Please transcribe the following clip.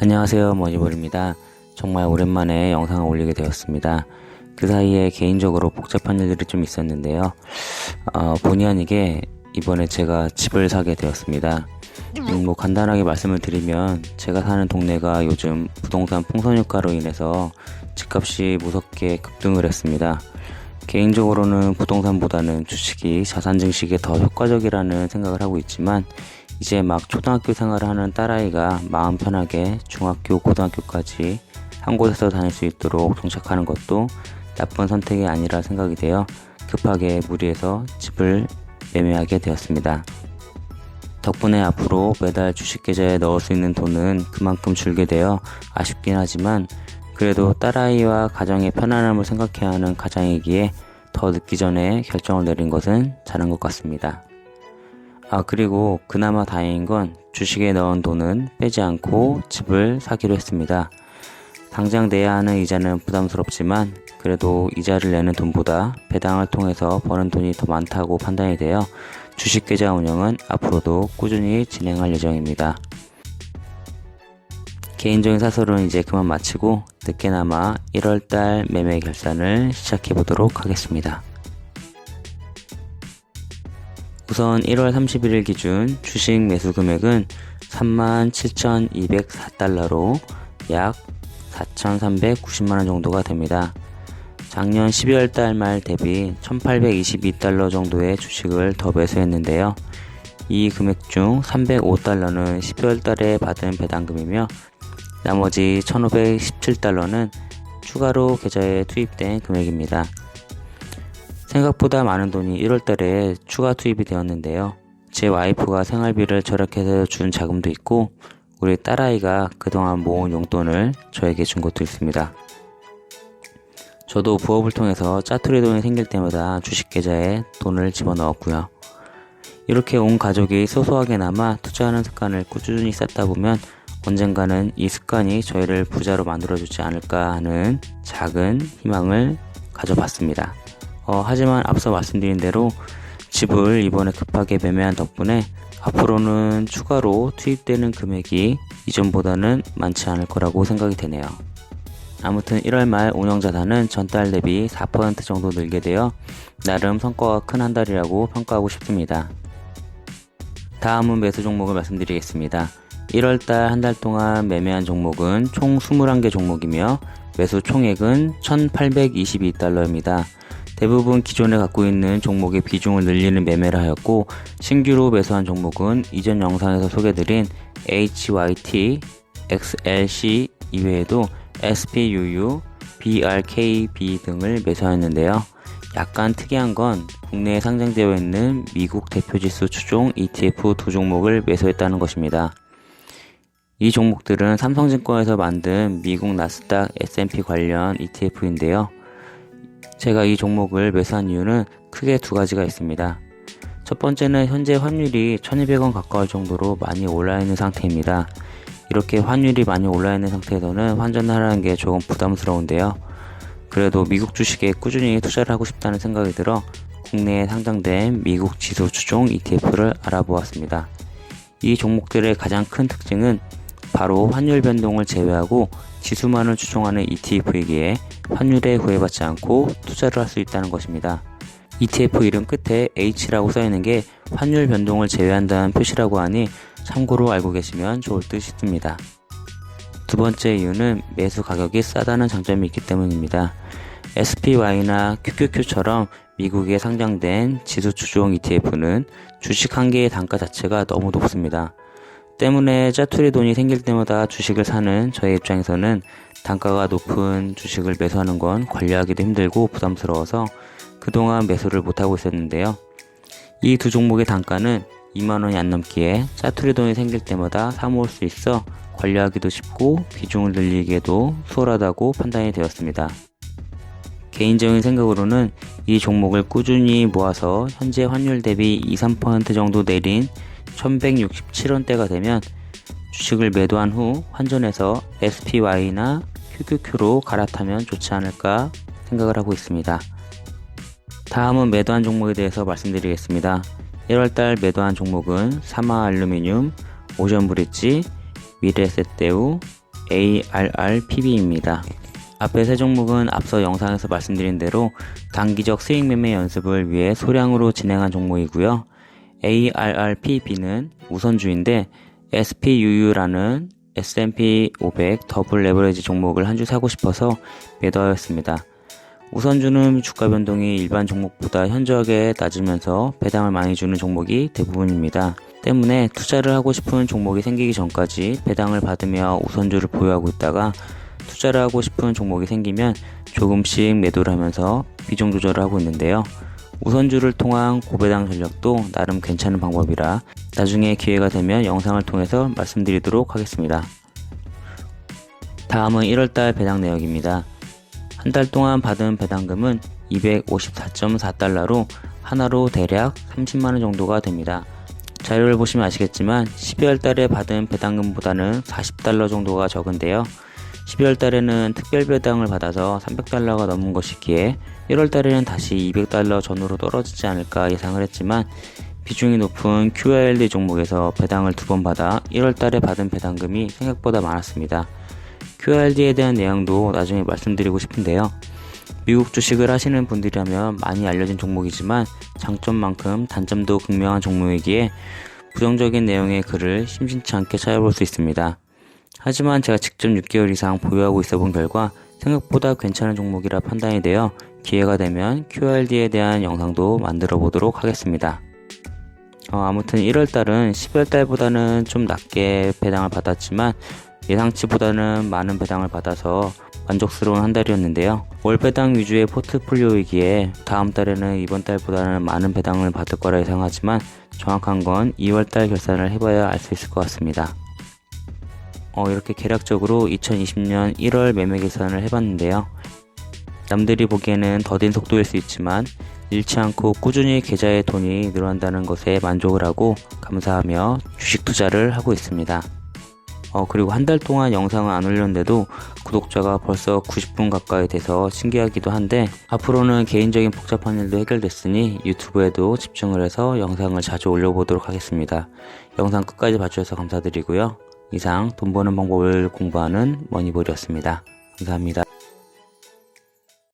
안녕하세요, 머니볼입니다. 정말 오랜만에 영상을 올리게 되었습니다. 그 사이에 개인적으로 복잡한 일들이 좀 있었는데요. 본의 아니게 이번에 제가 집을 사게 되었습니다. 간단하게 말씀을 드리면 제가 사는 동네가 요즘 부동산 풍선효과로 인해서 집값이 무섭게 급등을 했습니다. 개인적으로는 부동산보다는 주식이 자산 증식에 더 효과적이라는 생각을 하고 있지만 이제 막 초등학교 생활을 하는 딸아이가 마음 편하게 중학교, 고등학교까지 한 곳에서 다닐 수 있도록 정착하는 것도 나쁜 선택이 아니라 생각이 되어 급하게 무리해서 집을 매매하게 되었습니다. 덕분에 앞으로 매달 주식 계좌에 넣을 수 있는 돈은 그만큼 줄게 되어 아쉽긴 하지만 그래도 딸아이와 가정의 편안함을 생각해야 하는 가장이기에 더 늦기 전에 결정을 내린 것은 잘한 것 같습니다. 그리고 그나마 다행인 건 주식에 넣은 돈은 빼지 않고 집을 사기로 했습니다. 당장 내야 하는 이자는 부담스럽지만 그래도 이자를 내는 돈보다 배당을 통해서 버는 돈이 더 많다고 판단이 되어 주식 계좌 운영은 앞으로도 꾸준히 진행할 예정입니다. 개인적인 사설은 이제 그만 마치고 늦게나마 1월달 매매 결산을 시작해 보도록 하겠습니다. 우선 1월 31일 기준 주식 매수 금액은 37,204달러로 약 4,390만원 정도가 됩니다. 작년 12월 달 말 대비 1,822달러 정도의 주식을 더 매수했는데요. 이 금액 중 305달러는 12월 달에 받은 배당금이며 나머지 1,517달러는 추가로 계좌에 투입된 금액입니다. 생각보다 많은 돈이 1월달에 추가 투입이 되었는데요. 제 와이프가 생활비를 절약해서 준 자금도 있고 우리 딸아이가 그동안 모은 용돈을 저에게 준 것도 있습니다. 저도 부업을 통해서 짜투리 돈이 생길 때마다 주식 계좌에 돈을 집어넣었고요. 이렇게 온 가족이 소소하게나마 투자하는 습관을 꾸준히 쌓다 보면 언젠가는 이 습관이 저희를 부자로 만들어주지 않을까 하는 작은 희망을 가져봤습니다. 하지만 앞서 말씀드린 대로 집을 이번에 급하게 매매한 덕분에 앞으로는 추가로 투입되는 금액이 이전보다는 많지 않을 거라고 생각이 되네요. 아무튼 1월 말 운영자산은 전달 대비 4% 정도 늘게 되어 나름 성과가 큰 한 달이라고 평가하고 싶습니다. 다음은 매수 종목을 말씀드리겠습니다. 1월달 한 달 동안 매매한 종목은 총 21개 종목이며 매수 총액은 1,822달러입니다. 대부분 기존에 갖고 있는 종목의 비중을 늘리는 매매를 하였고 신규로 매수한 종목은 이전 영상에서 소개드린 HYT, XLC 이외에도 SPUU, BRKB 등을 매수하였는데요. 약간 특이한 건 국내에 상장되어 있는 미국 대표지수 추종 ETF 두 종목을 매수했다는 것입니다. 이 종목들은 삼성증권에서 만든 미국 나스닥 S&P 관련 ETF인데요. 제가 이 종목을 매수한 이유는 크게 두 가지가 있습니다. 첫 번째는 현재 환율이 1,200원 가까울 정도로 많이 올라 있는 상태입니다. 이렇게 환율이 많이 올라 있는 상태에서는 환전하라는 게 조금 부담스러운데요. 그래도 미국 주식에 꾸준히 투자를 하고 싶다는 생각이 들어 국내에 상장된 미국 지수 추종 ETF를 알아보았습니다. 이 종목들의 가장 큰 특징은 바로 환율 변동을 제외하고 지수만을 추종하는 ETF이기에 환율에 구애받지 않고 투자를 할 수 있다는 것입니다. ETF 이름 끝에 H라고 써있는 게 환율 변동을 제외한다는 표시라고 하니 참고로 알고 계시면 좋을 듯 싶습니다. 두 번째 이유는 매수 가격이 싸다는 장점이 있기 때문입니다. SPY나 QQQ처럼 미국에 상장된 지수 추종 ETF는 주식 한 개의 단가 자체가 너무 높습니다. 때문에 짜투리 돈이 생길 때마다 주식을 사는 저의 입장에서는 단가가 높은 주식을 매수하는 건 관리하기도 힘들고 부담스러워서 그동안 매수를 못하고 있었는데요. 이 두 종목의 단가는 2만원이 안 넘기에 짜투리 돈이 생길 때마다 사모을 수 있어 관리하기도 쉽고 비중을 늘리기에도 수월하다고 판단이 되었습니다. 개인적인 생각으로는 이 종목을 꾸준히 모아서 현재 환율 대비 2-3% 정도 내린 1167원대가 되면 주식을 매도한 후 환전해서 SPY나 QQQ로 갈아타면 좋지 않을까 생각을 하고 있습니다. 다음은 매도한 종목에 대해서 말씀드리겠습니다. 1월달 매도한 종목은 사마알루미늄, 오션브릿지, 미래에셋대우, ARRPB입니다. 앞에 세 종목은 앞서 영상에서 말씀드린 대로 단기적 수익 매매 연습을 위해 소량으로 진행한 종목이고요. ARRPB는 우선주인데 SPUU라는 S&P 500 더블 레버리지 종목을 한 주 사고 싶어서 매도하였습니다. 우선주는 주가 변동이 일반 종목보다 현저하게 낮으면서 배당을 많이 주는 종목이 대부분입니다. 때문에 투자를 하고 싶은 종목이 생기기 전까지 배당을 받으며 우선주를 보유하고 있다가 투자를 하고 싶은 종목이 생기면 조금씩 매도를 하면서 비중 조절을 하고 있는데요. 우선주를 통한 고배당 전략도 나름 괜찮은 방법이라 나중에 기회가 되면 영상을 통해서 말씀드리도록 하겠습니다. 다음은 1월달 배당 내역입니다. 한 달 동안 받은 배당금은 254.4달러로 하나로 대략 30만원 정도가 됩니다. 자료를 보시면 아시겠지만 12월 달에 받은 배당금보다는 40달러 정도가 적은데요. 12월 달에는 특별 배당을 받아서 300달러가 넘은 것이기에 1월 달에는 다시 200달러 전후로 떨어지지 않을까 예상을 했지만 비중이 높은 QRD 종목에서 배당을 2번 받아 1월 달에 받은 배당금이 생각보다 많았습니다. QRD에 대한 내용도 나중에 말씀드리고 싶은데요. 미국 주식을 하시는 분들이라면 많이 알려진 종목이지만 장점만큼 단점도 극명한 종목이기에 부정적인 내용의 글을 심심치 않게 찾아볼 수 있습니다. 하지만 제가 직접 6개월 이상 보유하고 있어 본 결과 생각보다 괜찮은 종목이라 판단이 되어 기회가 되면 QRD에 대한 영상도 만들어 보도록 하겠습니다. 아무튼 1월달은 12월달보다는 좀 낮게 배당을 받았지만 예상치보다는 많은 배당을 받아서 만족스러운 한 달이었는데요. 월 배당 위주의 포트폴리오이기에 다음 달에는 이번 달보다는 많은 배당을 받을 거라 예상하지만 정확한 건 2월달 결산을 해봐야 알 수 있을 것 같습니다. 이렇게 개략적으로 2020년 1월 매매 계산을 해봤는데요. 남들이 보기에는 더딘 속도일 수 있지만 잃지 않고 꾸준히 계좌에 돈이 늘어난다는 것에 만족을 하고 감사하며 주식 투자를 하고 있습니다. 그리고 한 달 동안 영상을 안 올렸는데도 구독자가 벌써 90분 가까이 돼서 신기하기도 한데 앞으로는 개인적인 복잡한 일도 해결됐으니 유튜브에도 집중을 해서 영상을 자주 올려보도록 하겠습니다. 영상 끝까지 봐주셔서 감사드리고요. 이상 돈 버는 방법을 공부하는 머니볼이었습니다. 감사합니다.